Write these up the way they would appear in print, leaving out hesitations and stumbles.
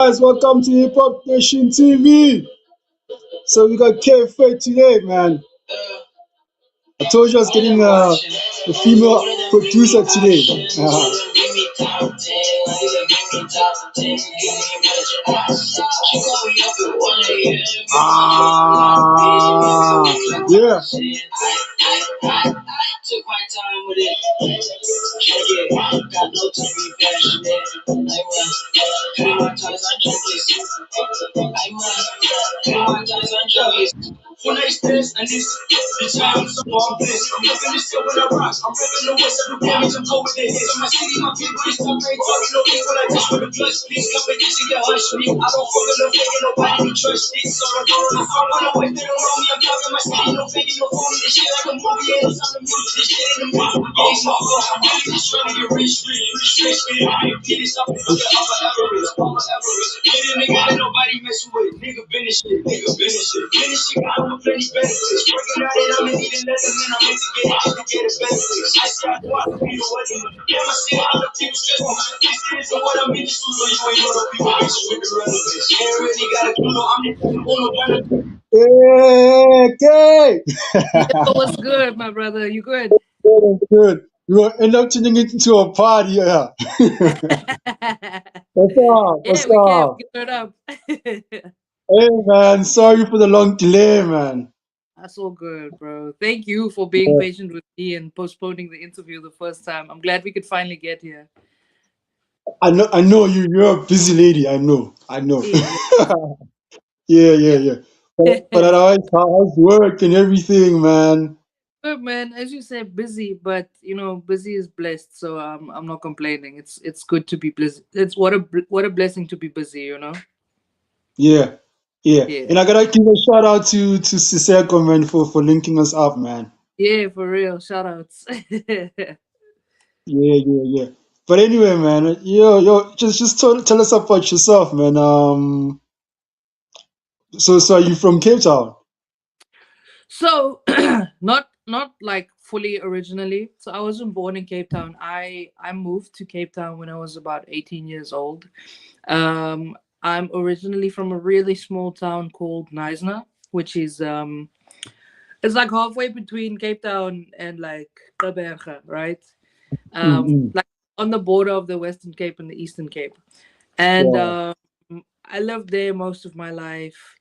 Guys, welcome to Hip Hop Nation TV. So we got K Fate today, man. I told you I was getting a female producer today. Yeah. When they stress and this the time small bliss. I'm living this shit when I rock. I'm living the west of the damage. I'm over the hits. My city, my people, this time ain't talking no people like this with the blood speaks. Competition get hush me. I don't fuck with no fake, nobody can trust this. So I don't know. I wanna wait, they don't know me. I'm talking my city, no fake, no phony. This shit like a movie, and it's on the music. This shit in the movie. Games my fault. I'm really just trying to get rich, rich. Get this up, get Everest, Everest. Get a nigga that nobody messing with. Nigga finish it, finish it. I don't plenty benefits. Working out it, I'm in need of lesson, and I'm meant to get it just to get it benefits. I say I go out to be the wedding. Damn, I see how the people stress me. This isn't what I'm in the studio. You ain't know the people bitches with the relevance. You ain't really got a clue. I'm the one who Hey, Yo, what's good, my brother? You good? good. We will end up tuning into a party. Yeah. What's up? Yeah, What's we can up? get it up. Hey, man. Sorry for the long delay, man. That's all good, bro. Thank you for being patient with me and postponing the interview the first time. I'm glad we could finally get here. I know you're a busy lady. I know. Yeah, Yeah, yeah, yeah. yeah. But otherwise, how's work and everything, man? Good, man. As you said, busy, but busy is blessed. So I'm not complaining. It's good to be busy. It's what a blessing to be busy. Yeah, yeah. Yeah, And I gotta give a shout out to Siseko, man, for linking us up, man. yeah, for real. Shout outs. Yeah, yeah, yeah. But anyway, man, yo, just tell us about yourself, man. So are you from Cape Town? So not like fully originally. So I wasn't born in Cape Town. I moved to Cape Town when I was about 18 years old. I'm originally from a really small town called Knysna, which is it's like halfway between Cape Town and like Gqeberha, right? Mm-mm. Like on the border of the Western Cape and the Eastern Cape. And Wow. I lived there most of my life.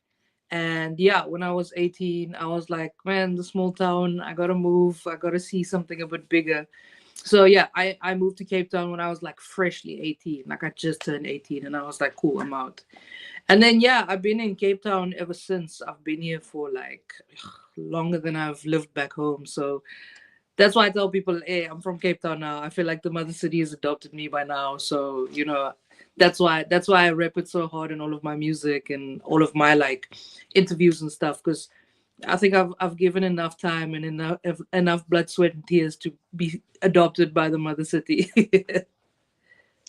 And yeah, when I was 18, I was like, man, the small town, I gotta move, I gotta see something a bit bigger. So yeah, I moved to Cape Town when I was like freshly 18. Like I just turned 18 and I was like, cool, I'm out. And then yeah, I've been in Cape Town ever since. I've been here for like longer than I've lived back home. So that's why I tell people, hey, I'm from Cape Town now. I feel like the mother city has adopted me by now. So, that's why I rep it so hard in all of my music and all of my like interviews and stuff. Because I think I've given enough time and enough blood, sweat, and tears to be adopted by the mother city.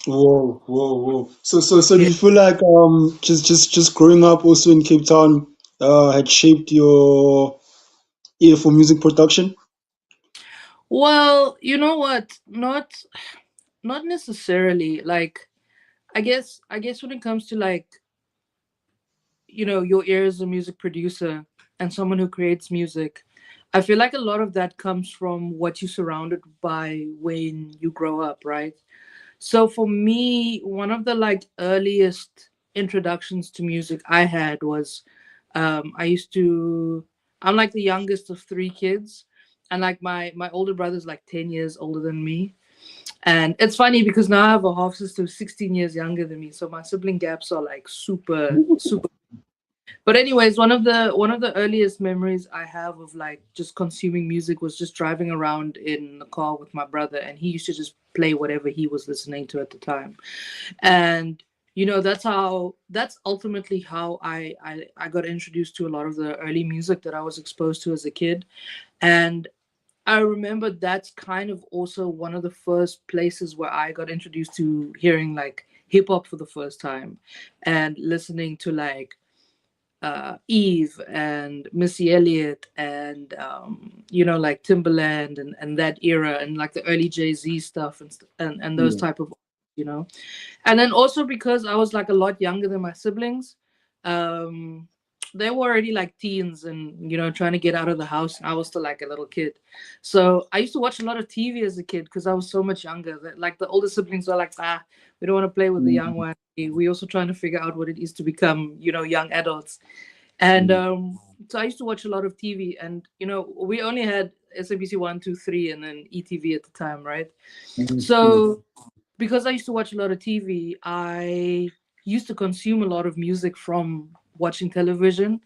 Whoa, whoa, whoa. So do Yeah. you feel like just growing up also in Cape Town had shaped your ear for music production? Well, you know what? Not necessarily. Like I guess when it comes to like your ear as a music producer and someone who creates music, I feel like a lot of that comes from what you're surrounded by when you grow up, right? So for me, one of the like earliest introductions to music I had was I used to I'm like the youngest of three kids, and like my older brother's like 10 years older than me. And it's funny because now I have a half sister who's 16 years younger than me, so my sibling gaps are like super super. But anyways, one of the earliest memories I have of like just consuming music was just driving around in the car with my brother, and he used to just play whatever he was listening to at the time. And that's ultimately how I got introduced to a lot of the early music that I was exposed to as a kid. And I remember that's kind of also one of the first places where I got introduced to hearing like hip hop for the first time and listening to like Eve and Missy Elliott and like Timberland and that era and like the early Jay Z stuff and those Yeah. type of you know. And then also because I was like a lot younger than my siblings, um, they were already like teens and trying to get out of the house, and I was still like a little kid. So I used to watch a lot of TV as a kid because I was so much younger. That like the older siblings were like, we don't want to play with the young one. We also trying to figure out what it is to become young adults. And so I used to watch a lot of TV, and we only had SABC 1, 2, 3, and then ETV at the time, right? So because I used to watch a lot of TV, I used to consume a lot of music from watching television.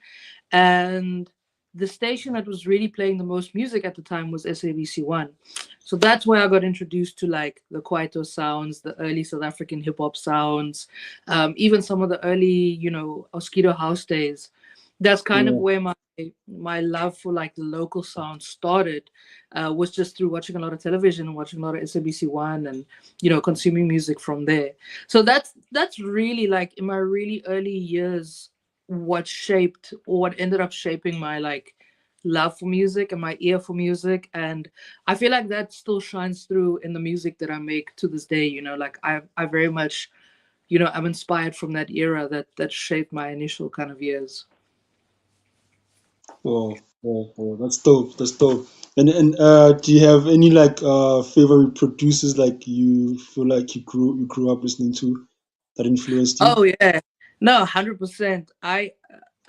And the station that was really playing the most music at the time was SABC 1. So that's where I got introduced to like the Kwaito sounds, the early South African hip hop sounds, even some of the early, Mosquito House days. That's kind of where my love for like the local sound started, was just through watching a lot of television and watching a lot of SABC 1 and consuming music from there. So that's really like in my really early years what shaped or what ended up shaping my like love for music and my ear for music. And I feel like that still shines through in the music that I make to this day. Like I very much I'm inspired from that era that shaped my initial kind of years. Oh, that's dope. That's dope. And do you have any like favorite producers like you feel like you grew up listening to that influenced you? Oh yeah, no, 100%.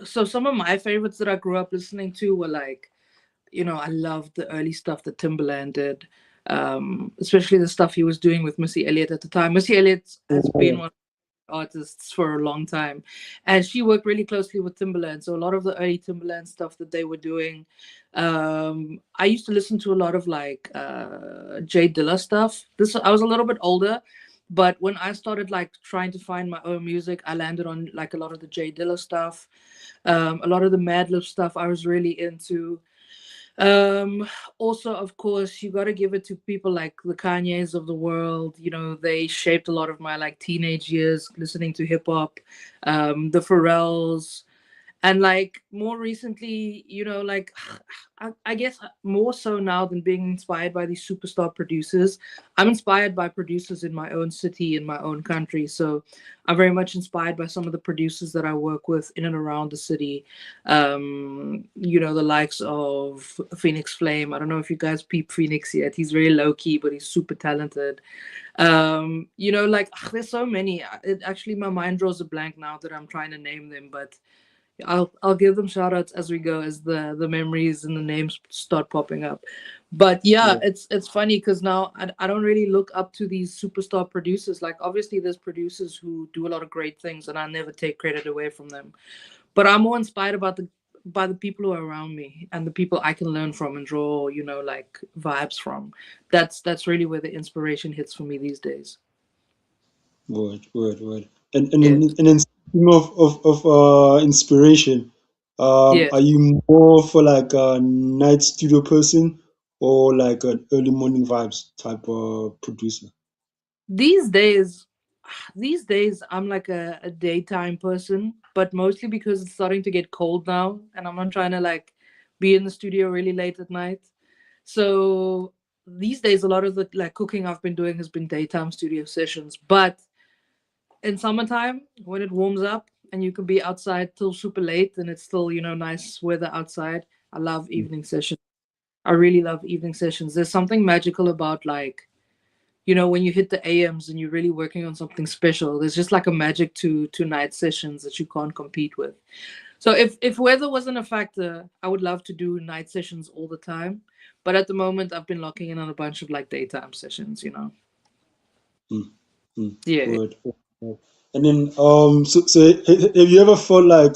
So some of my favorites that I grew up listening to were like, I loved the early stuff that Timberland did, especially the stuff he was doing with Missy Elliott at the time. Missy Elliott has been one of the artists for a long time, and she worked really closely with Timberland. So a lot of the early Timberland stuff that they were doing, I used to listen to a lot of like Jay Dilla stuff. This I was a little bit older, but when I started like trying to find my own music, I landed on like a lot of the Jay Dilla stuff, a lot of the Madlib stuff I was really into. Also, of course, you got to give it to people like the Kanyes of the world. They shaped a lot of my like teenage years listening to hip hop. The Pharrells, and like more recently, like I guess more so now than being inspired by these superstar producers, I'm inspired by producers in my own city, in my own country. So I'm very much inspired by some of the producers that I work with in and around the city. The likes of Phoenix Flame. I don't know if you guys peep Phoenix yet. He's very low key, but he's super talented. Like there's so many. It actually my mind draws a blank now that I'm trying to name them, but I'll give them shout outs as we go, as the memories and the names start popping up. But yeah, Yeah. it's funny because now I don't really look up to these superstar producers. Like obviously there's producers who do a lot of great things and I never take credit away from them. But I'm more inspired about the by the people who are around me and the people I can learn from and draw, like vibes from. That's really where the inspiration hits for me these days. Word. And Yeah. then speaking of inspiration, Yeah. are you more for like a night studio person or like an early morning vibes type of producer? These days, these days I'm like a daytime person, but mostly because it's starting to get cold now and I'm not trying to like be in the studio really late at night. So these days a lot of the like cooking I've been doing has been daytime studio sessions. But in summertime, when it warms up and you can be outside till super late and it's still, nice weather outside, I love evening sessions. I really love evening sessions. There's something magical about like when you hit the AMs and you're really working on something special, there's just like a magic to night sessions that you can't compete with. So if weather wasn't a factor, I would love to do night sessions all the time. But at the moment, I've been locking in on a bunch of like daytime sessions. Mm, Yeah. word. And then have you ever felt like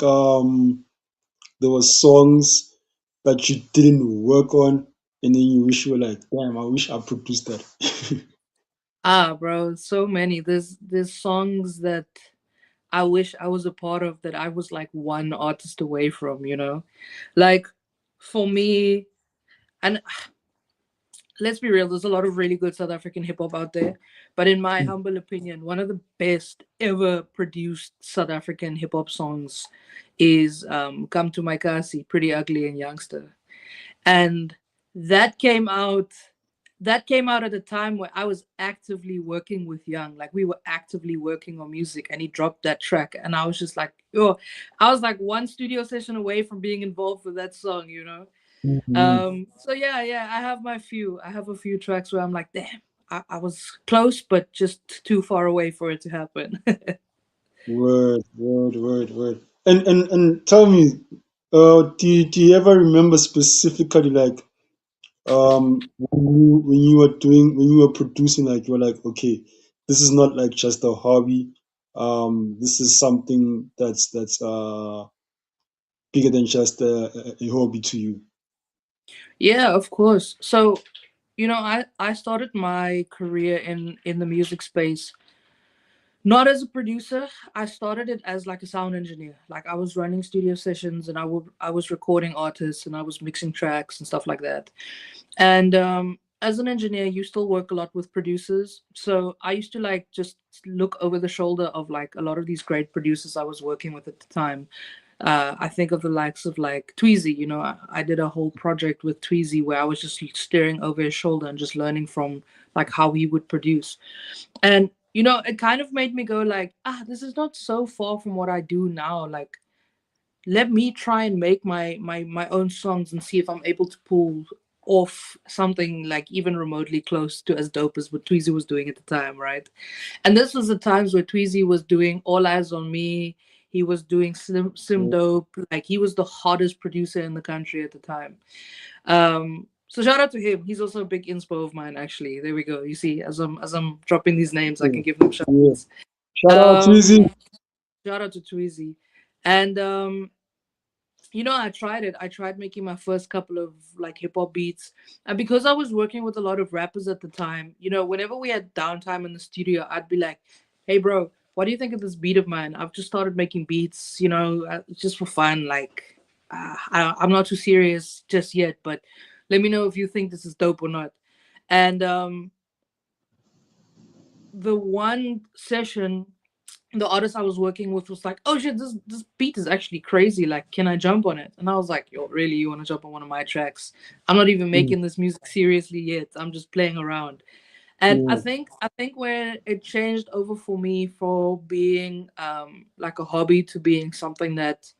there was songs that you didn't work on and then you wish you were like, damn, I wish I produced that. Bro, so many. There's songs that I wish I was a part of that I was like one artist away from. Like for me, and let's be real, there's a lot of really good South African hip hop out there. But in my humble opinion, one of the best ever produced South African hip hop songs is Come to My Kasi, Pretty Ugly and Youngster. And that came out that came out at a time where I was actively working with Young. Like we were actively working on music, and he dropped that track, and I was just like, oh, I was like one studio session away from being involved with that song, you know. Mhm. So yeah, yeah, I have a few tracks where I'm like, damn, I was close, but just too far away for it to happen. Word, word, word, word. And tell me, do you ever remember specifically like when you were producing, like you were like, okay, this is not like just a hobby. This is something that's bigger than just a hobby to you. Yeah, of course. So, you know, I started my career in the music space not as a producer. I started it as like a sound engineer. Like I was running studio sessions, and I was recording artists, and I was mixing tracks and stuff like that. And as an engineer, you still work a lot with producers. So I used to like just look over the shoulder of like a lot of these great producers I was working with at the time. I think of the likes of like Tweezy. You know, I did a whole project with Tweezy where I was just staring over his shoulder and just learning from like how he would produce. And you know, it kind of made me go like, ah, this is not so far from what I do now. Like, let me try and make my own songs and see if I'm able to pull off something like even remotely close to as dope as what Tweezy was doing at the time, right? And this was the times where Tweezy was doing All Eyes on Me. He was doing Sim Dope. Like he was the hottest producer in the country at the time. So shout out to him. He's also a big inspo of mine, actually. There we go. You see, as I'm dropping these names, I Yeah. can give them shout Yeah. outs. Shout out to Um, Easy. Shout out to Tweezy. And you know, I tried it. I tried making my first couple of like hip hop beats. And because I was working with a lot of rappers at the time, you know, whenever we had downtime in the studio, I'd be like, hey, bro, what do you think of this beat of mine? I've just started making beats, you know, just for fun. Like, I'm not too serious just yet, but let me know if you think this is dope or not. And the one session, the artist I was working with was like, "Oh shit, this beat is actually crazy. Like, can I jump on it?" And I was like, "Yo, really? You want to jump on one of my tracks? I'm not even Mm, making this music seriously yet. I'm just playing around." And mm, I think where it changed over for me for being like a hobby to being something that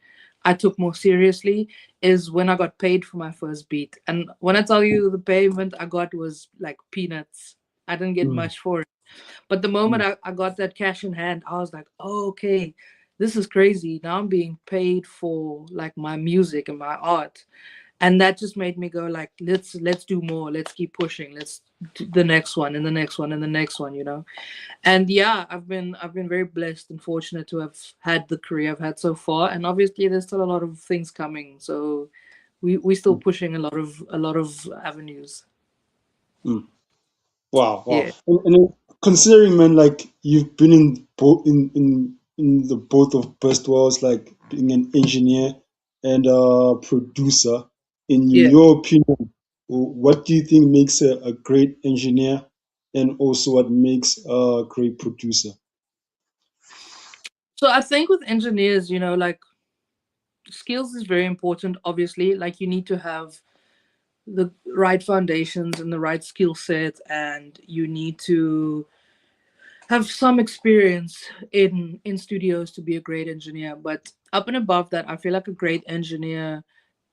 I took more seriously is when I got paid for my first beat. And when I tell you the payment I got was like peanuts. I didn't get mm, much for it. But the moment mm, I got that cash in hand, I was like, oh, okay, this is crazy. Now I'm being paid for like my music and my art. And that just made me go like, let's do more. Let's keep pushing. Let's do the next one and the next one and the next one, you know. And yeah, I've been very blessed and fortunate to have had the career I've had so far. And obviously there's still a lot of things coming. So we still mm, pushing a lot of avenues. mm. Wow, wow. Yeah. And then considering, man, like you've been in both in the both of best worlds, like being an engineer and a producer. In Yeah. your opinion, what do you think makes a great engineer, and also what makes a great producer? So I think with engineers, you know, like skills is very important, obviously. Like you need to have the right foundations and the right skill set, and you need to have some experience in studios to be a great engineer. But up and above that, I feel like a great engineer,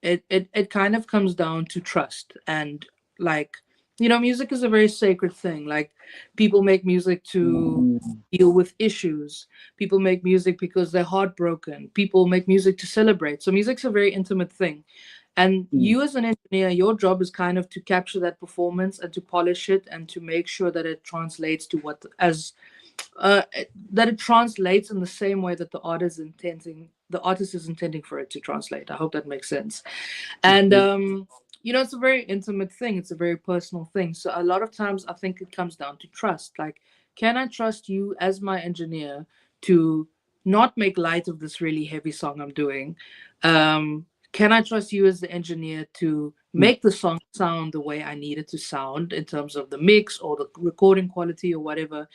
it kind of comes down to trust. And like, you know, music is a very sacred thing. Like people make music to Mm, deal with issues. People make music because they're heartbroken. People make music to celebrate. So music's a very intimate thing. And mm, you as an engineer, your job is kind of to capture that performance and to polish it and to make sure that it translates to what as that it translates in the same way that the artist is intending for it to translate. I hope that makes sense. And okay. you know, it's a very intimate thing. It's a very personal thing. So a lot of times I think it comes down to trust. Like, can I trust you as my engineer to not make light of this really heavy song I'm doing? Can I trust you as the engineer to Mm, make the song sound the way I need it to sound in terms of the mix or the recording quality or whatever?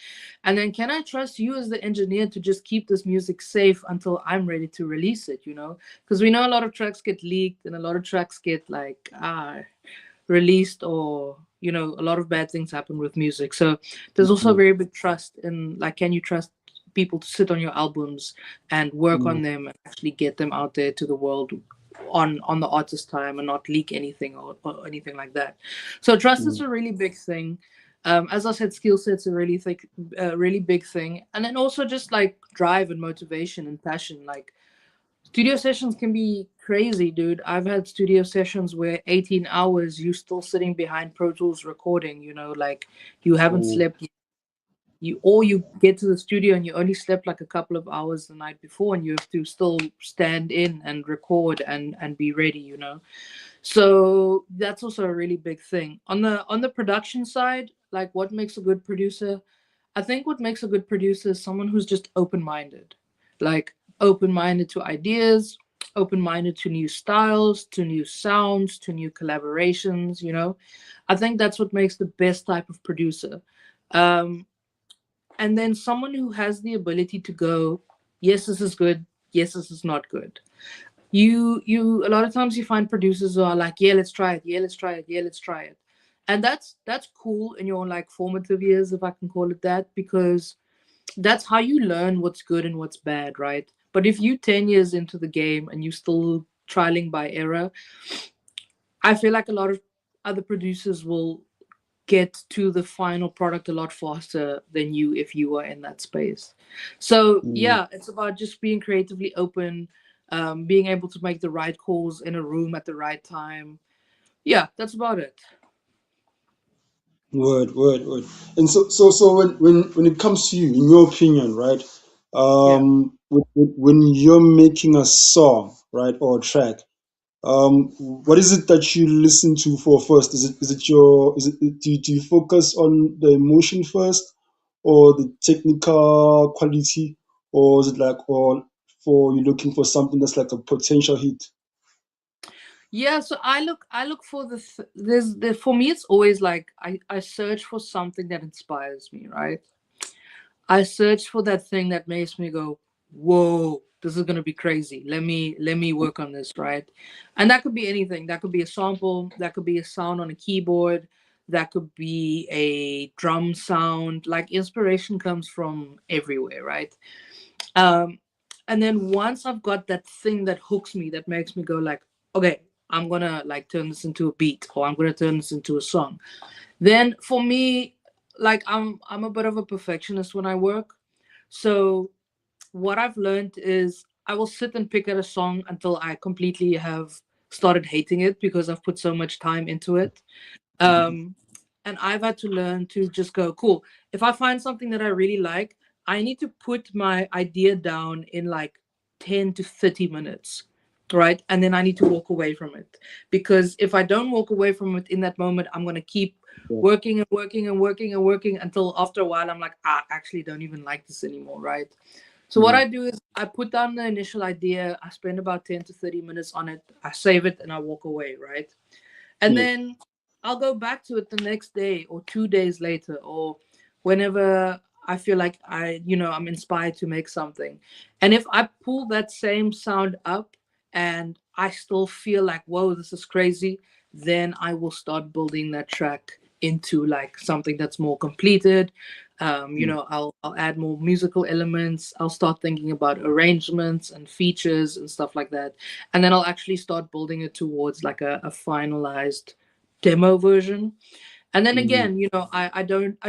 And then can I trust you as the engineer to just keep this music safe until I'm ready to release it, you know? Because we know a lot of tracks get leaked and a lot of tracks get like released or you know, a lot of bad things happen with music. So there's also a Mm, very big trust in, like, can you trust people to sit on your albums and work mm, on them and actually get them out there to the world on the artist time and not leak anything or anything like that. So trust is mm, a really big thing. As I said, skill set's a really thick, really big thing, and then also just like drive and motivation and passion. Like studio sessions can be crazy, dude. I've had studio sessions where 18 hours you still sitting behind Pro Tools recording, you know, like you haven't oh, slept. You get to the studio and you only slept like a couple of hours the night before and you have to still stand in and record and be ready, you know. So that's also a really big thing. On the production side, like what makes a good producer? I think what makes a good producer is someone who's just open-minded. Like open-minded to ideas, open-minded to new styles, to new sounds, to new collaborations, you know. I think that's what makes the best type of producer. Um, and then someone who has the ability to go, yes, this is good, yes, this is not good. You a lot of times you find producers who are like, yeah, let's try it, yeah, let's try it, yeah, let's try it. And that's cool in your like formative years, if I can call it that, because that's how you learn what's good and what's bad, right? But if you 10 years into the game and you still trialing by error, I feel like a lot of other producers will get to the final product a lot faster than you if you were in that space. So mm. yeah, it's about just being creatively open, being able to make the right calls in a room at the right time. Yeah, that's about it. Word. And so when it comes to you, in your opinion, right? Yeah. When you're making a song, right, or a track, what is it that you listen to for first? Is it your is it do you focus on the emotion first, or the technical quality, or is it like, or for you looking for something that's like a potential hit? Yeah, so I look for there's for me it's always like I search for something that inspires me, right? I search for that thing that makes me go, "Whoa, this is gonna be crazy. Let me work on this," right? And that could be anything. That could be a sample. That could be a sound on a keyboard. That could be a drum sound. Like inspiration comes from everywhere, right? Um, and then once I've got that thing that hooks me, that makes me go like, "Okay, I'm gonna like turn this into a beat, or I'm gonna turn this into a song." Then for me, like I'm a bit of a perfectionist when I work. So what I've learned is I will sit and pick at a song until I completely have started hating it because I've put so much time into it. Um, and I've had to learn to just go, cool. If I find something that I really like, I need to put my idea down in like 10 to 30 minutes, right? And then I need to walk away from it. Because if I don't walk away from it in that moment, I'm going to keep Yeah. working and working and working and working until after a while I'm like, I actually don't even like this anymore, right? So what Mm, I do is I put down the initial idea, I spend about 10 to 30 minutes on it, I save it and I walk away, right? And yeah. then I'll go back to it the next day or 2 days later or whenever I feel like I'm inspired to make something. And if I pull that same sound up and I still feel like, whoa, this is crazy, then I will start building that track into like something that's more completed. Mm, I'll add more musical elements. I'll start thinking about arrangements and features and stuff like that, and then I'll actually start building it towards like a finalized demo version. And then mm, again, I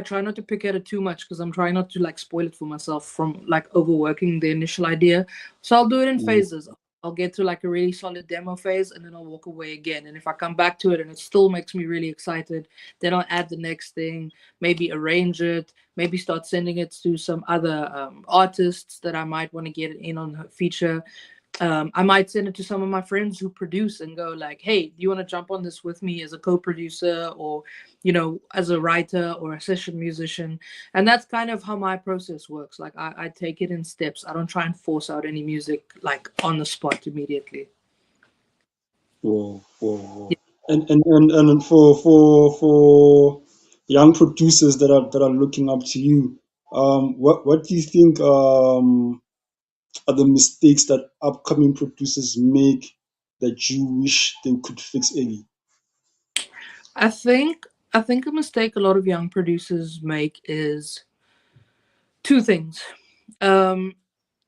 try not to pick at it too much because I'm trying not to like spoil it for myself from like overworking the initial idea. So I'll do it in mm, phases. I'll get to like a really solid demo phase and then I'll walk away again. And if I come back to it and it still makes me really excited, then I'll add the next thing, maybe arrange it, maybe start sending it to some other artists that I might want to get in on a feature. I might send it to some of my friends who produce and go like, "Hey, do you want to jump on this with me as a co-producer or, as a writer or a session musician?" And that's kind of how my process works. Like I take it in steps. I don't try and force out any music like on the spot immediately. whoa. And for young producers that are looking up to you, what do you think are the mistakes that upcoming producers make that you wish they could fix early? I think I think a mistake a lot of young producers make is two things. Um,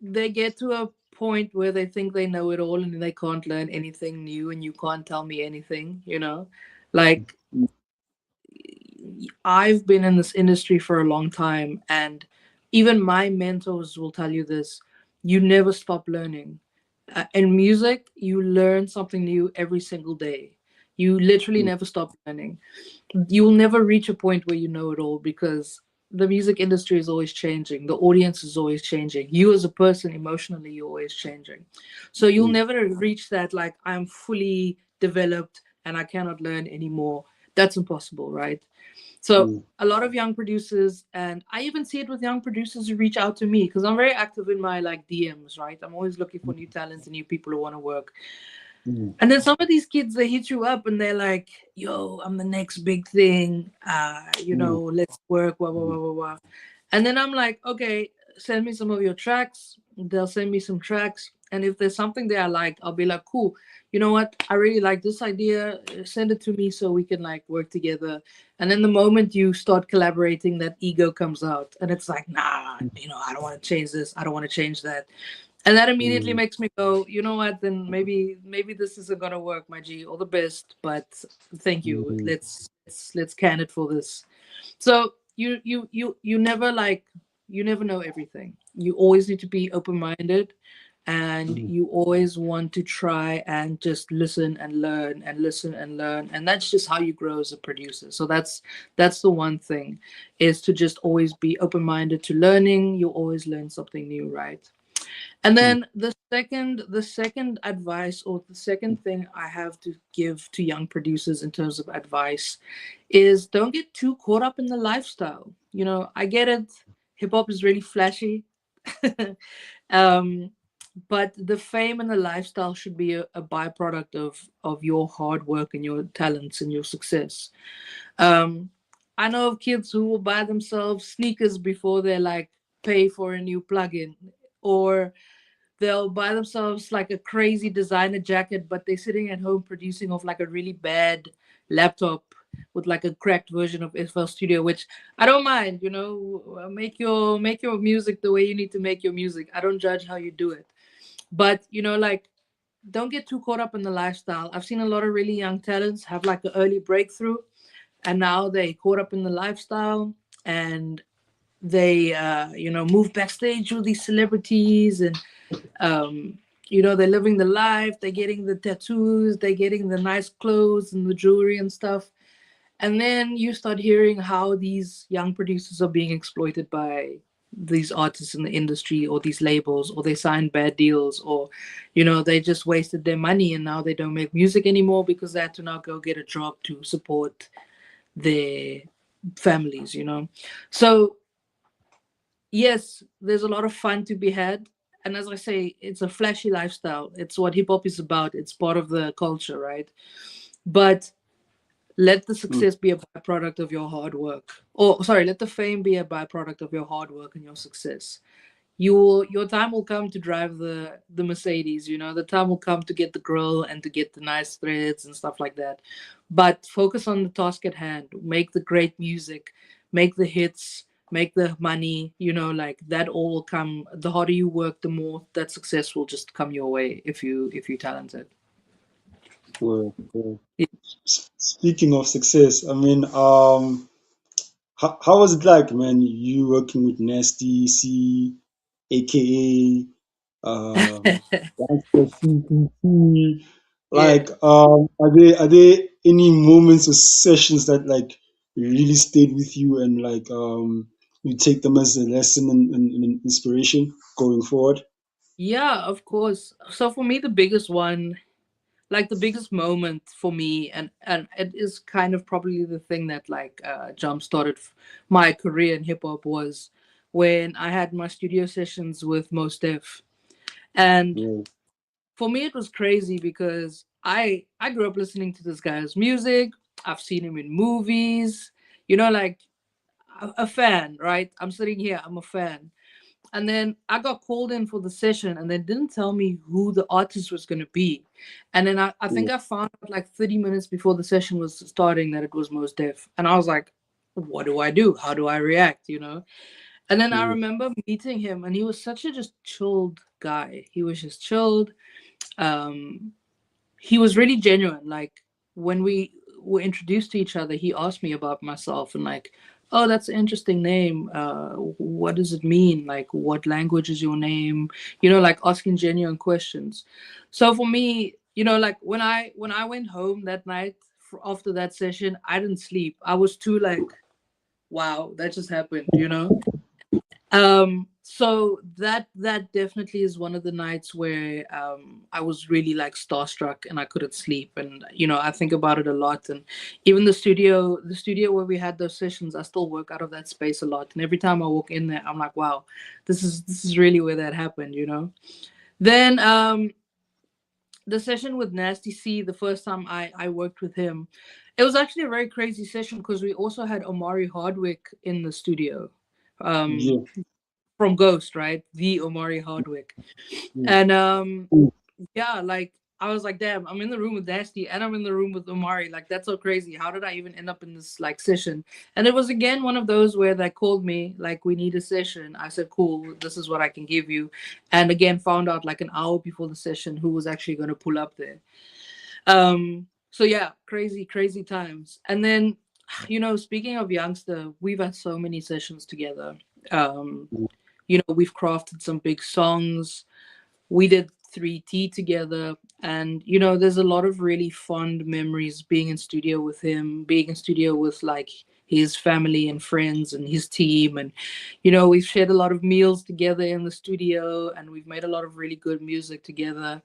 they get to a point where they think they know it all and they can't learn anything new and you can't tell me anything, you know? Like, I've been in this industry for a long time, and even my mentors will tell you this: you never stop learning. In music, you learn something new every single day. You literally Mm, never stop learning. You'll never reach a point where you know it all because the music industry is always changing. The audience is always changing. You as a person, emotionally, you're always changing. So you'll mm, never reach that, like, I'm fully developed and I cannot learn anymore. That's impossible, right? So mm, a lot of young producers, and I even see it with young producers who reach out to me because I'm very active in my like DMs, right? I'm always looking for new talents and new people who want to work. mm, And then some of these kids, they hit you up and they're like, "Yo, I'm the next big thing. mm, Let's work." Blah blah blah blah blah. And then I'm like, "Okay, send me some of your tracks." They'll send me some tracks, and if there's something that I like, I'll be like, "Cool, you know what? I really like this idea. Send it to me so we can like work together." And then the moment you start collaborating, that ego comes out, and it's like, "Nah, I don't want to change this. I don't want to change that." And that immediately mm, makes me go, you know what? Then maybe this isn't gonna work, my G. All the best, but thank you. mm, Let's can it for this. So you never like you never know everything. You always need to be open minded, and mm, you always want to try and just listen and learn and listen and learn, and that's just how you grow as a producer. So that's the one thing, is to just always be open minded to learning. You always learn something new, right? And mm, then the second advice, or the second thing I have to give to young producers in terms of advice, is don't get too caught up in the lifestyle. I get it. Hip hop is really flashy. um, but the fame and the lifestyle should be a byproduct of your hard work and your talents and your success. Um, I know of kids who will buy themselves sneakers before they like pay for a new plugin, or they'll buy themselves like a crazy designer jacket, but they're sitting at home producing off like a really bad laptop with like a cracked version of FL Studio, which I don't mind. Make your music the way you need to make your music. I don't judge how you do it, but like, don't get too caught up in the lifestyle. I've seen a lot of really young talents have like an early breakthrough, and now they caught up in the lifestyle, and they move backstage with these celebrities, and they're living the life, they're getting the tattoos, they're getting the nice clothes and the jewelry and stuff. And then you start hearing how these young producers are being exploited by these artists in the industry, or these labels, or they signed bad deals, or they just wasted their money and now they don't make music anymore because they had to now go get a job to support their families. So yes, there's a lot of fun to be had. And as I say, it's a flashy lifestyle. It's what hip hop is about. It's part of the culture, right? But let the mm. success be a byproduct of your hard work. Or sorry, let the fame be a byproduct of your hard work and your success. Your time will come to drive the Mercedes, the time will come to get the grill and to get the nice threads and stuff like that. But focus on the task at hand. Make the great music, make the hits, make the money, like that all will come. The harder you work, the more that success will just come your way if you're talented. Well. Speaking of success, I mean, how was it like, man? You working with Nasty C, aka Gangsta CPC? Yeah. Like, are there any moments or sessions that like really stayed with you and like you take them as a lesson and an inspiration going forward? Yeah, of course. So for me, the biggest one, like the biggest moment for me, and it is kind of probably the thing that like jump started my career in hip hop, was when I had my studio sessions with Mos Def. And Yeah. for me it was crazy because I grew up listening to this guy's music. I've seen him in movies, like a fan, right? I'm sitting here, I'm a fan. And then I got called in for the session and they didn't tell me who the artist was going to be. And then I think I found out like 30 minutes before the session was starting that it was Mos Def. And I was like, what do I do? How do I react? You know? And then I remember meeting him and he was such a just chilled guy. He was just chilled. Um, he was really genuine. Like when we were introduced to each other, he asked me about myself and like, oh, that's an interesting name. What does it mean? Like, what language is your name? You know, like asking genuine questions. So for me, you know, like when I went home that night after that session, I didn't sleep. I was too like, wow, that just happened. You know, so that definitely is one of the nights where I was really like starstruck and I couldn't sleep. And you know, I think about it a lot. And even the studio where we had those sessions, I still work out of that space a lot. And every time I walk in there, I'm like, wow, this is really where that happened, you know. Then the session with Nasty C, the first time I worked with him, it was actually a very crazy session because we also had Omari Hardwick in the studio. Um, Yeah. from Ghost, right? The Omari Hardwick. Yeah. And yeah, like I was like, damn, I'm in the room with Nasty and I'm in the room with Omari. Like that's so crazy. How did I even end up in this like session? And it was again one of those where they called me, like, we need a session. I said, cool, this is what I can give you. And again, found out like an hour before the session who was actually gonna pull up there. So yeah, crazy, crazy times. And then, you know, speaking of Youngster, we've had so many sessions together. Um, you know, we've crafted some big songs. We did 3T together. And, you know, there's a lot of really fond memories being in studio with him, being in studio with like his family and friends and his team. And, you know, we've shared a lot of meals together in the studio and we've made a lot of really good music together.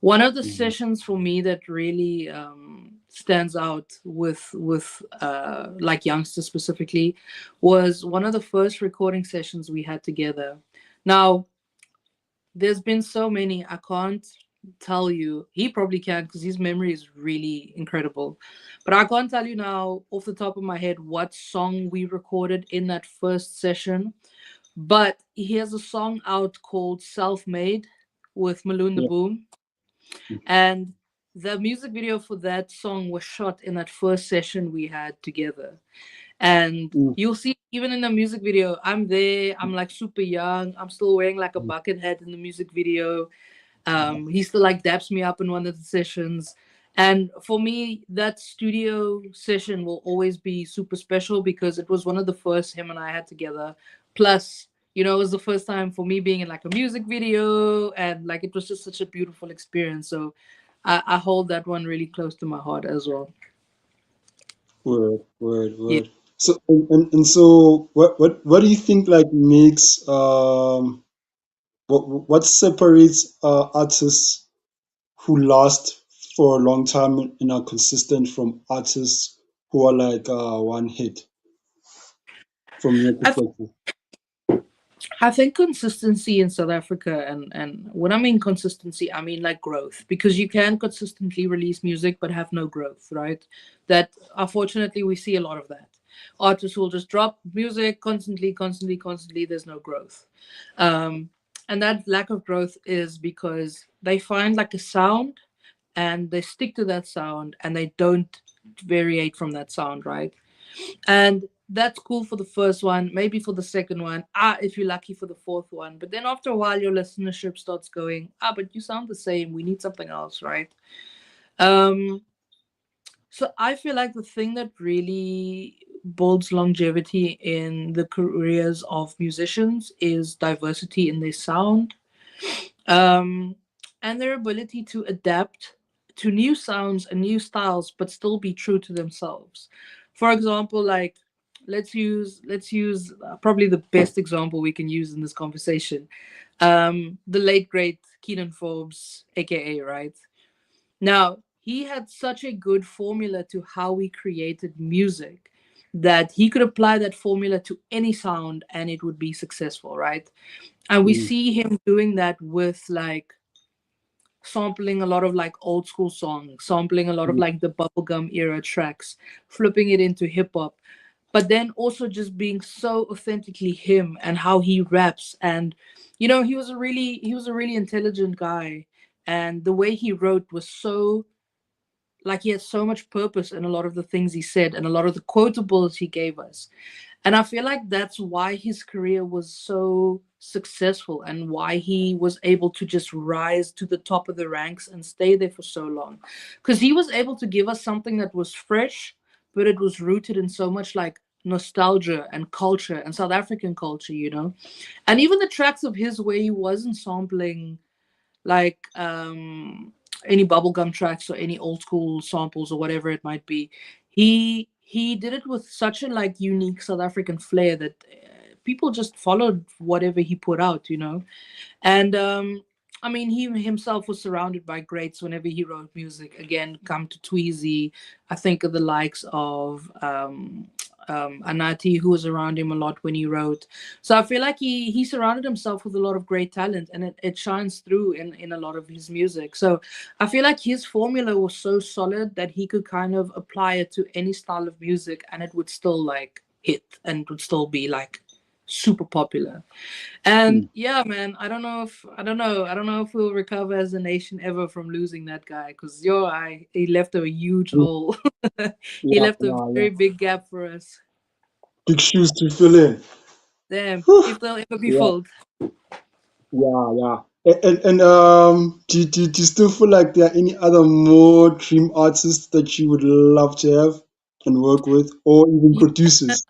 One of the sessions for me that really stands out with like Youngster specifically was one of the first recording sessions we had together. Now, there's been so many, I can't tell you. He probably can because his memory is really incredible. But I can't tell you now off the top of my head what song we recorded in that first session. But he has a song out called Self Made with Malone the Yeah. Boom. And the music video for that song was shot in that first session we had together. And you'll see even in the music video, I'm there, I'm like super young, I'm still wearing like a bucket hat in the music video. He still like daps me up in one of the sessions. And for me, that studio session will always be super special because it was one of the first him and I had together. Plus, you know, it was the first time for me being in like a music video and like it was just such a beautiful experience. So I hold that one really close to my heart as well. Word, word, Yeah. word. So and so what do you think like makes what separates artists who last for a long time and are consistent from artists who are like one hit from your I perspective? I think consistency in South Africa, and when I mean consistency, I mean like growth, because you can consistently release music but have no growth, right? That unfortunately we see a lot of that. Artists will just drop music constantly, constantly, constantly. There's no growth, um, and that lack of growth is because they find like a sound and they stick to that sound and they don't variate from that sound, right? And that's cool for the first one, maybe for the second one, if you're lucky for the fourth one. But then after a while, your listenership starts going, but you sound the same. We need something else, right? Um, so I feel like the thing that really builds longevity in the careers of musicians is diversity in their sound, um, and their ability to adapt to new sounds and new styles, but still be true to themselves. For example, like let's use probably the best example we can use in this conversation, the late great Keenan Forbes, aka, right? Now, he had such a good formula to how he created music that he could apply that formula to any sound and it would be successful, right? And we Mm, see him doing that with like sampling a lot of like old school songs, sampling a lot of mm, like the bubblegum era tracks, flipping it into hip hop. but then also just being so authentically him and how he raps. And you know, he was a really intelligent guy, and the way he wrote was so, like, he had so much purpose in a lot of the things he said and a lot of the quotables he gave us. And I feel like that's why his career was so successful and why he was able to just rise to the top of the ranks and stay there for so long. Because he was able to give us something that was fresh, but it was rooted in so much like nostalgia and culture and South African culture, you know? And even the tracks of his where he wasn't sampling like any bubblegum tracks or any old school samples or whatever it might be, he did it with such a like unique South African flair that people just followed whatever he put out, you know. And I mean, he himself was surrounded by greats whenever he wrote music. Again, come to Tweezy, I think of the likes of Anati, who was around him a lot when he wrote. So I feel like he surrounded himself with a lot of great talent, and it shines through in a lot of his music. So I feel like his formula was so solid that he could kind of apply it to any style of music, and it would still like hit, and it would still be like super popular. And Mm. yeah, man, I don't know if we'll recover as a nation ever from losing that guy, because he left a huge Mm. hole. He Yeah, left a yeah, yeah. very big gap for us. Big shoes to fill in. Damn, Whew. if they'll ever be Yeah, filled. yeah, yeah. And do you still feel like there are any other more dream artists that you would love to have and work with, or even Yeah, producers?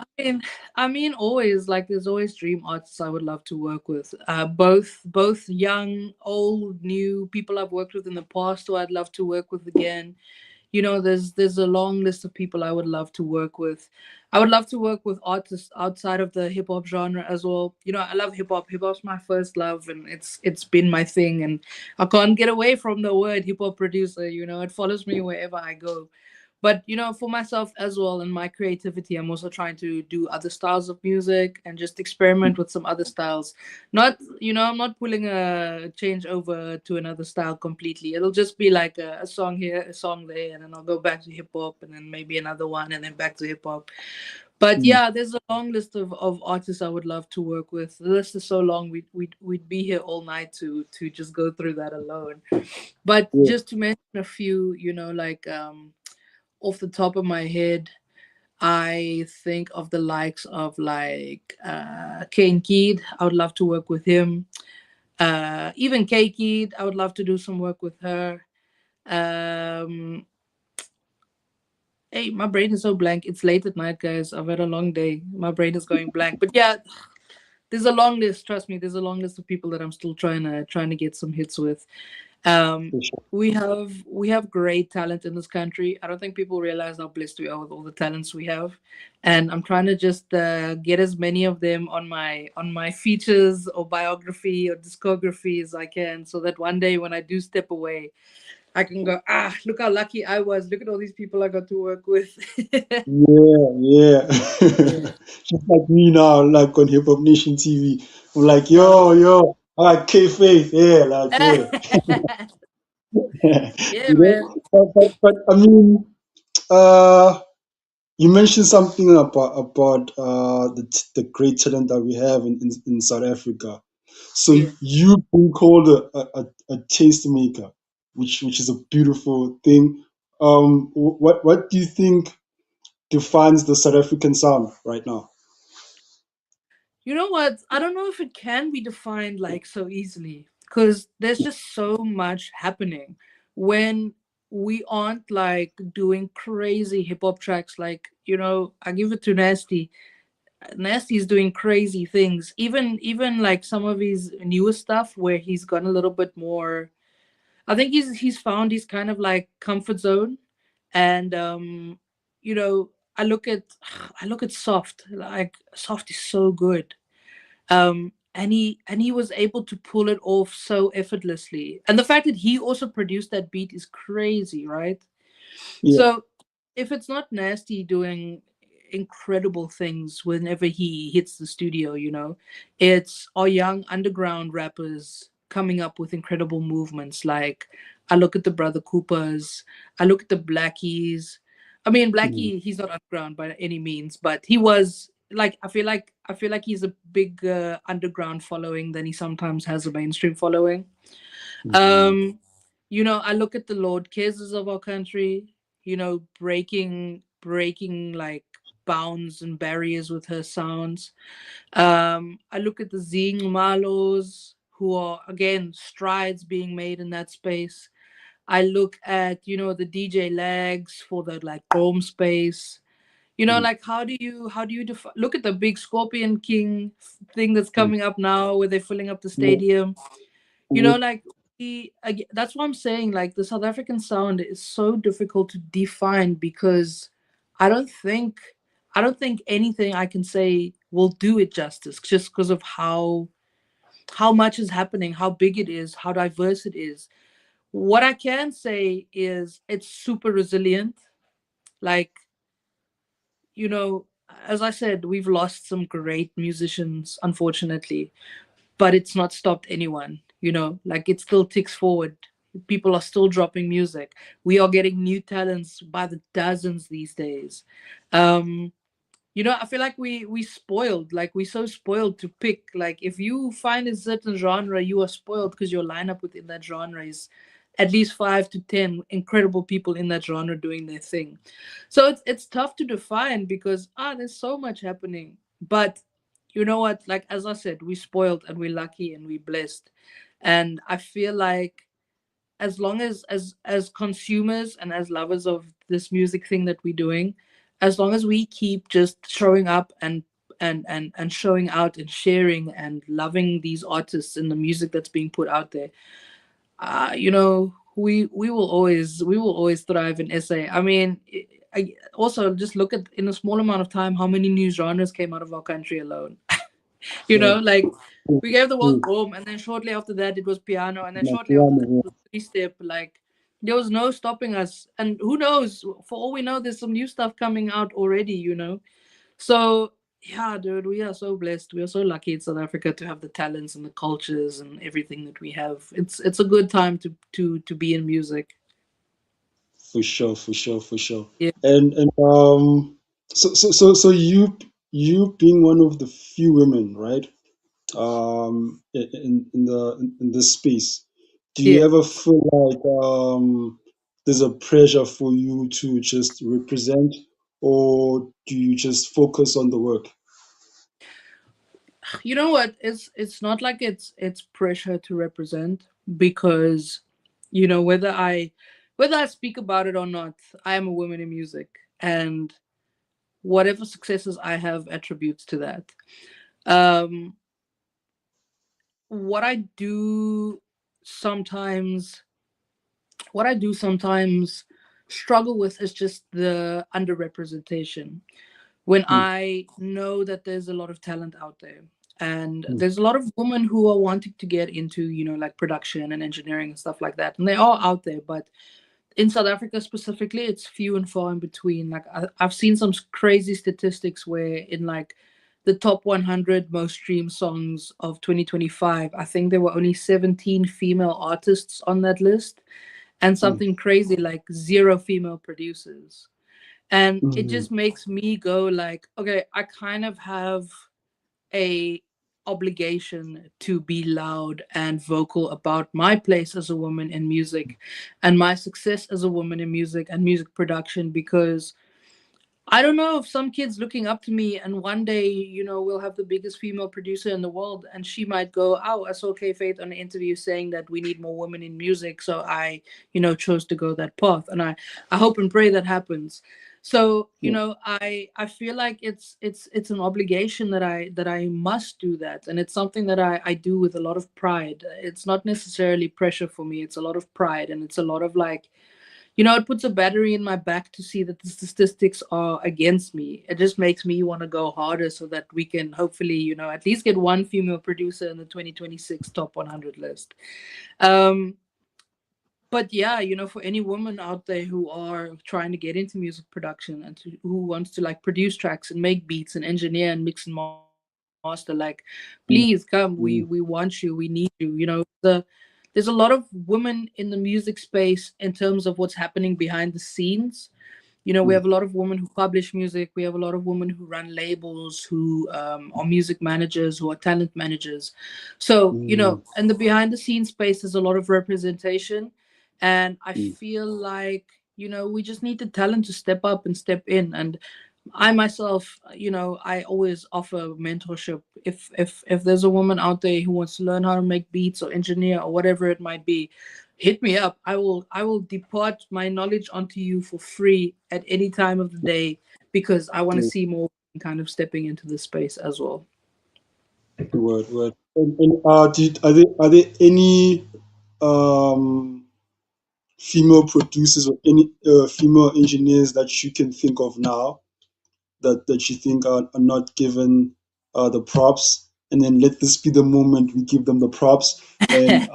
I mean, always like there's always dream artists I would love to work with. Both young, old, new people I've worked with in the past who I'd love to work with again. You know, there's a long list of people I would love to work with. I would love to work with artists outside of the hip hop genre as well. You know, I love hip hop. Hip hop's my first love, and it's been my thing, and I can't get away from the word hip hop producer. You know, it follows me wherever I go. But you know, for myself as well and my creativity, I'm also trying to do other styles of music and just experiment with some other styles. Not, you know, I'm not pulling a change over to another style completely. It'll just be like a song here, a song there, and then I'll go back to hip hop, and then maybe another one, and then back to hip hop. But Mm. yeah, there's a long list of artists I would love to work with. The list is so long, we'd be here all night to just go through that alone. But Yeah. just to mention a few, you know, like off the top of my head, I think of the likes of like Kane Keed. I would love to work with him. Even Kay Keed, I would love to do some work with her. Um, hey, my brain is so blank. It's late at night, guys. I've had a long day. My brain is going blank. But yeah, there's a long list. Trust me, there's a long list of people that I'm still trying to get some hits with. Um, For sure. we have great talent in this country. I don't think people realize how blessed we are with all the talents we have, and I'm trying to just get as many of them on my features or biography or discography as I can, so that one day when I do step away, I can go, look how lucky I was. Look at all these people I got to work with. Yeah, yeah. Yeah. Just like me now, like on Hip Hop Nation TV. I'm like, Uh, yo, yo, I like K Faith, yeah, like, yeah. yeah, man. But I mean, uh, you mentioned something about the great talent that we have in South Africa. So Yeah. you've been called a tastemaker, which is a beautiful thing. What do you think defines the South African sound right now? You know what? I don't know if it can be defined like so easily, because there's just so much happening when we aren't like doing crazy hip hop tracks. Like, you know, I give it to Nasty. Nasty is doing crazy things. Even like some of his newer stuff where he's gone a little bit more. I think he's found his kind of like comfort zone, and you know, I look at I look at Soft. Like Soft is so good, and he was able to pull it off so effortlessly, and the fact that he also produced that beat is crazy, right? Yeah, So if it's not Nasty doing incredible things whenever he hits the studio, you know, it's our young underground rappers coming up with incredible movements. Like, I look at the Brother Coopers, I look at the Blackies. I mean, mm, Blackie, he's not underground by any means, but he was like, I feel like he's a big underground following than he sometimes has a mainstream following. mm, Um, I look at the Lord Kezes of our country, breaking like bounds and barriers with her sounds. I look at the Zing Malos, who are again strides being made in that space. I look at, the DJ Lags for the like home space. mm, Like how do you look at the big Scorpion King thing that's mm. coming up now where they're filling up the Yeah, stadium. yeah, Like that's what I'm saying. Like the South African sound is so difficult to define because I don't think I don't think anything I can say will do it justice just because of how much is happening, how big it is, how diverse it is. What I can say is it's super resilient. Like, you know, as I said, we've lost some great musicians, unfortunately, but it's not stopped anyone, like it still ticks forward. People are still dropping music. We are getting new talents by the dozens these days. Um, I feel like we spoiled, like we so spoiled to pick. Like if you find a certain genre, you are spoiled because your lineup within that genre is at least 5 to 10 incredible people in that genre doing their thing. So it's tough to define because there's so much happening. But you know what? Like as I said, we spoiled and we're lucky and we're blessed. And I feel like as long as consumers and as lovers of this music thing that we're doing, as long as we keep just showing up and showing out and sharing and loving these artists and the music that's being put out there, we will always thrive in SA. I mean, also just look at in a small amount of time how many new genres came out of our country alone. yeah. Like we gave the world Mm. boom, and then shortly after that it was piano, and then shortly after that Mapiano, it was three step. Like there was no stopping us, and who knows? For all we know, there's some new stuff coming out already. So yeah, dude, we are so blessed. We are so lucky in South Africa to have the talents and the cultures and everything that we have. It's a good time to be in music. for sure, for sure, for sure. Yeah, And so you being one of the few women, right? In this space, do you yeah. ever feel like there's a pressure for you to just represent, or do you just focus on the work? You know what? It's not like it's pressure to represent because whether I speak about it or not, I am a woman in music, and whatever successes I have attributes to that. Um, what I do sometimes, what I do sometimes struggle with is just the underrepresentation. When Mm, I know that there's a lot of talent out there and mm, there's a lot of women who are wanting to get into, like production and engineering and stuff like that. And they are out there, but in South Africa specifically, it's few and far in between. Like I've seen some crazy statistics where in like the top 100 most streamed songs of 2025, I think there were only 17 female artists on that list, and mm, something crazy like zero female producers. And it mhm. just makes me go like, okay, I kind of have a obligation to be loud and vocal about my place as a woman in music and my success as a woman in music and music production, because I don't know if some kids looking up to me and one day, we'll have the biggest female producer in the world and she might go, oh, I saw K Faith on an interview saying that we need more women in music. So I, chose to go that path. And I hope and pray that happens. So, Yeah, I feel like it's an obligation that I must do that. And it's something that I do with a lot of pride. It's not necessarily pressure for me. It's a lot of pride and it's a lot of like, it puts a battery in my back to see that the statistics are against me. It just makes me want to go harder so that we can hopefully, at least get one female producer in the 2026 top 100 list. Um, but yeah, for any woman out there who are trying to get into music production and who wants to like produce tracks and make beats and engineer and mix and master, like please come. We want you. We need you. There's a lot of women in the music space in terms of what's happening behind the scenes, You know, we mm, have a lot of women who publish music. We have a lot of women who run labels, who are music managers, who are talent managers. So, you know, mm, in the behind the scenes space, there's a lot of representation. And I mm, feel like, you know, we just need the talent to step up and step in. And I myself, you know, I always offer mentorship. If there's a woman out there who wants to learn how to make beats or engineer or whatever it might be, hit me up. I will depart my knowledge onto you for free at any time of the day, because I want to mm. see more kind of stepping into this space as well. Word, word. Are there any um, female producers or any female engineers that you can think of now that you think are not given the props? And then let this be the moment we give them the props. And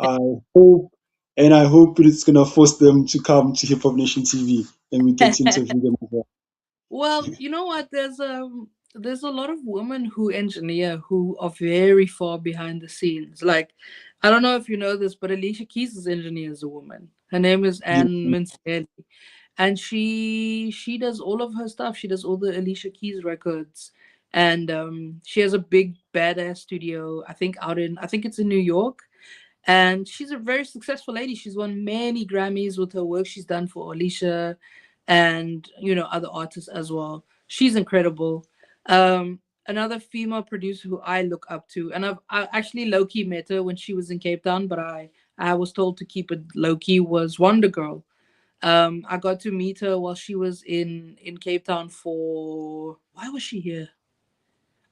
hope I hope it's gonna force them to come to Hip Hop Nation TV and we get to interview them as well. Well, you know what? There's a lot of women who engineer who are very far behind the scenes. Like, I don't know if you know this, but Alicia Keys' engineer is a woman. Her name is Yeah, Anne Mincelli, and she does all of her stuff. She does all the Alicia Keys records, and she has a big badass studio. I think it's in New York, and she's a very successful lady. She's won many Grammys with her work she's done for Alicia, and you know, other artists as well. She's incredible. Another female producer who I look up to, and I actually low key met her when she was in Cape Town, but I was told to keep it low key, was Wonder Girl. I got to meet her while she was in Cape Town for, why was she here?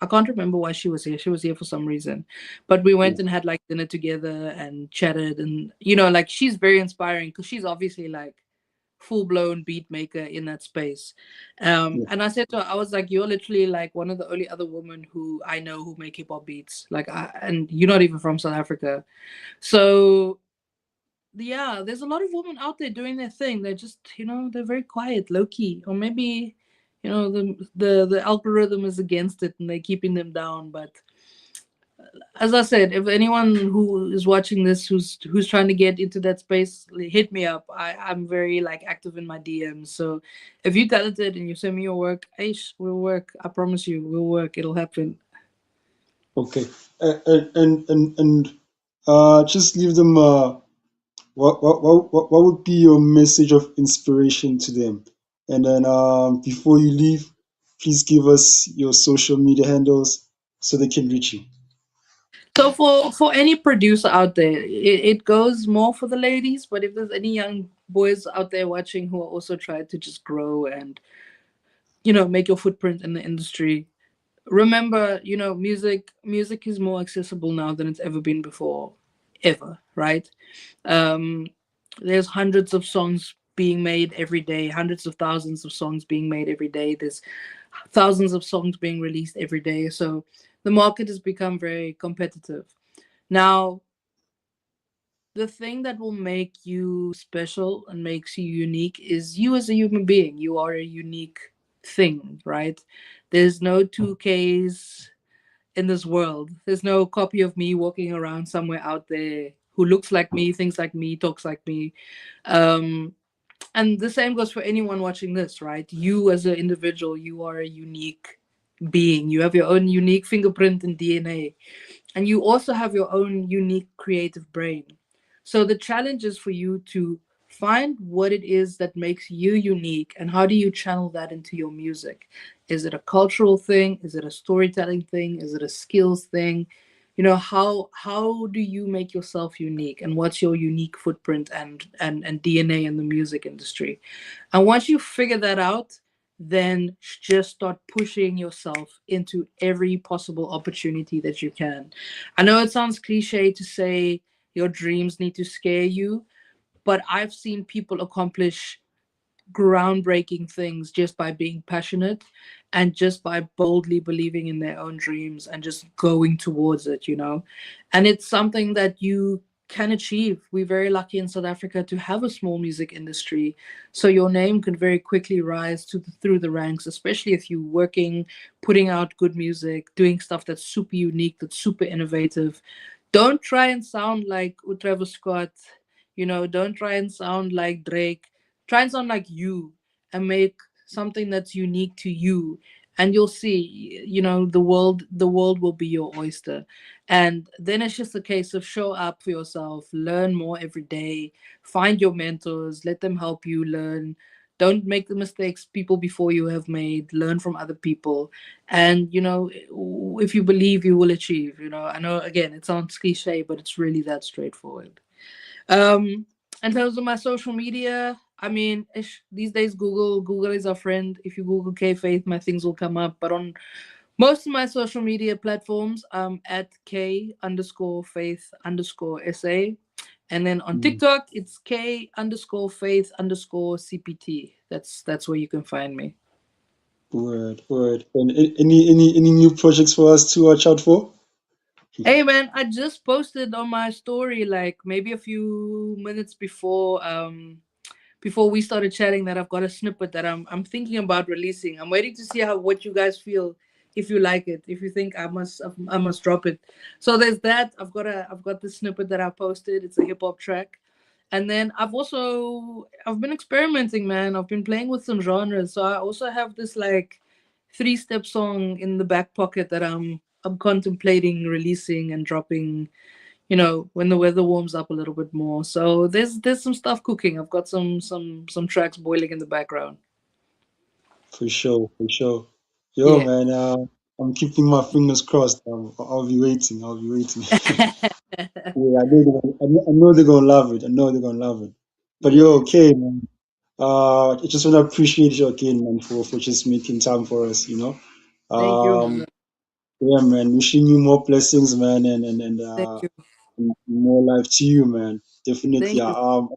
I can't remember why she was here. She was here for some reason. But we yeah, went and had like dinner together and chatted, and you know, like she's very inspiring because she's obviously like full blown beat maker in that space. yeah. And I said to her, I was like, you're literally like one of the only other women who I know who make hip hop beats. And you're not even from South Africa. So yeah, there's a lot of women out there doing their thing. They're just, you know, they're very quiet, low key, or maybe, you know, the algorithm is against it and they're keeping them down. But as I said, if anyone who is watching this who's trying to get into that space, hit me up. I'm very like active in my DMs. So if you're talented and you send me your work, Aish, we'll work. I promise you, we'll work. It'll happen. Okay. Just leave them. What would be your message of inspiration to them? And then before you leave, please give us your social media handles so they can reach you. So for any producer out there, it goes more for the ladies. But if there's any young boys out there watching who are also trying to just grow and, you know, make your footprint in the industry, remember, you know, music is more accessible now than it's ever been before, ever, right? um there's hundreds of songs being made every day, hundreds of thousands of songs being made every day. There's thousands of songs being released every day, so the market has become very competitive now. The thing that will make you special and makes you unique is you as a human being. You are a unique thing, right? There's no 2Ks in this world. There's no copy of me walking around somewhere out there who looks like me, thinks like me, talks like me. Um, and the same goes for anyone watching this, right? You as an individual, you are a unique being. You have your own unique fingerprint and DNA, and you also have your own unique creative brain. So the challenge is for you to find what it is that makes you unique, and how do you channel that into your music. Is it a cultural thing? Is it a storytelling thing? Is it a skills thing? You know, how do you make yourself unique, and what's your unique footprint and DNA in the music industry? And once you figure that out, then just start pushing yourself into every possible opportunity that you can. I know it sounds cliche to say your dreams need to scare you, but I've seen people accomplish groundbreaking things just by being passionate and just by boldly believing in their own dreams and just going towards it, you know. And it's something that you can achieve. We're very lucky in South Africa to have a small music industry, so your name can very quickly rise through the ranks, especially if you're working, putting out good music, doing stuff that's super unique, that's super innovative. Don't try and sound like Travis Scott, you know, don't try and sound like Drake. Try and sound like you, and make something that's unique to you, and you'll see, the world will be your oyster. And then it's just a case of show up for yourself, learn more every day, find your mentors, let them help you learn. Don't make the mistakes people before you have made. Learn from other people. And, if you believe, you will achieve. I know, again, it sounds cliche, but it's really that straightforward. Um, in terms of my social media, I mean, these days Google is our friend. If you Google K Faith, my things will come up. But on most of my social media platforms, at K underscore Faith underscore SA. And then on Mm. TikTok, it's K underscore Faith underscore CPT. That's where you can find me. Word, word. And any new projects for us to watch out for? Hey man, I just posted on my story like maybe a few minutes before we started chatting that I've got a snippet that I'm thinking about releasing. I'm waiting to see how what you guys feel, if you like it, if you think I must drop it. So there's that. I've got the snippet that I posted. It's a hip hop track. And then I've been experimenting, man. I've been playing with some genres. So I also have this like three-step song in the back pocket that I'm contemplating releasing and dropping, when the weather warms up a little bit more. So there's some stuff cooking. I've got some tracks boiling in the background. For sure, for sure. Yo, Yeah. man, I'm keeping my fingers crossed. I'll be waiting. I'll be waiting. Yeah, I know they're gonna love it. I know they're gonna love it. But yo, Yeah. okay, man. I just wanna appreciate you again, man, for just making time for us. Thank you, man. Um, yeah, man. Wishing you more blessings, man, Thank you. and more life to you, man. Definitely. Thank you.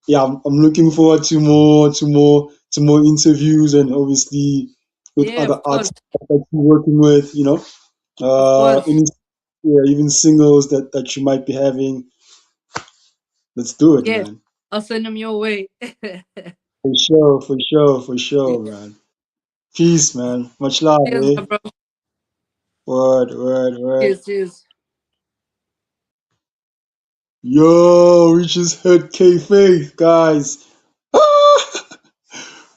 Yeah, I'm looking forward to more interviews and obviously with Yeah, other of course. artists that you're working with. Of course. Any yeah, even singles that you might be having. Let's do it, Yeah. man. I'll send them your way. For sure, for sure, for Yeah. sure, man. Peace, man. Much love, Cheers, eh? my bro. Word, word, word. Cheers, cheers. Yo, we just heard K Faith, guys.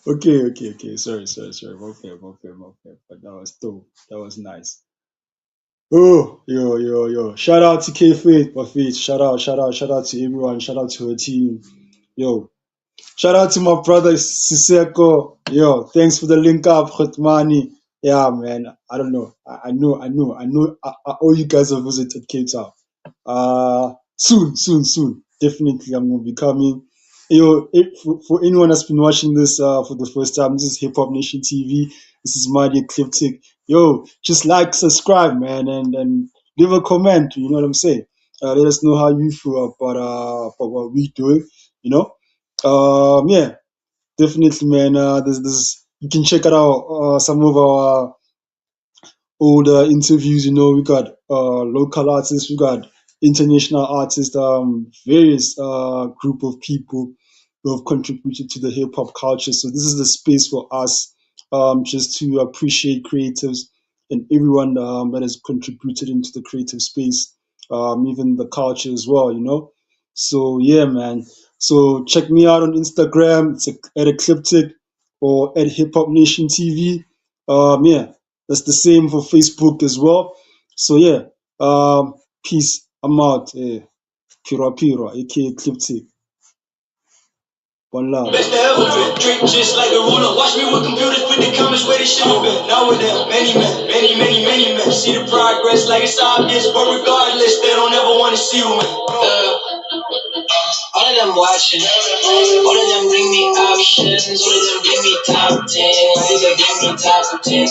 Okay, okay, okay. Sorry, sorry, sorry. Okay, okay, okay. But that was dope. That was nice. Oh, yo, yo, yo. Shout out to K Faith, Faith. Shout out to everyone. Shout out to her team. Yo, shout out to my brother Siseko. Yo, thanks for the link up, Khutmani. Yeah, man. I don't know. I know. I owe you guys a visit at Cape Town. Soon, soon, soon. Definitely, I'm gonna be coming. Yo, for anyone that's been watching this for the first time, this is Hip Hop Nation TV. This is Mighty Ecliptic. Yo, just like, subscribe, man, and leave a comment. You know what I'm saying? Let us know how you feel about what we doing. You know. Yeah, definitely, man. There's you can check out some of our older interviews. We got local artists, we got international artists, various group of people who have contributed to the hip hop culture. So this is the space for us, just to appreciate creatives and everyone that has contributed into the creative space, even the culture as well. So yeah, man. So check me out on Instagram. It's at Ecliptic or at Hip Hop Nation TV. Yeah, that's the same for Facebook as well. So yeah, peace. I'm out. Pira Pira, aka Ecliptic. One love. Best I ever been. Drink just like a ruler. Watch me with computers, put the comments where they should have been. Now with them, many men, many men. See the progress like it's obvious, but regardless, they don't ever want to see you win. All of them watching, all of them bring me options, all of them bring me top 10, all of them bring me top 10.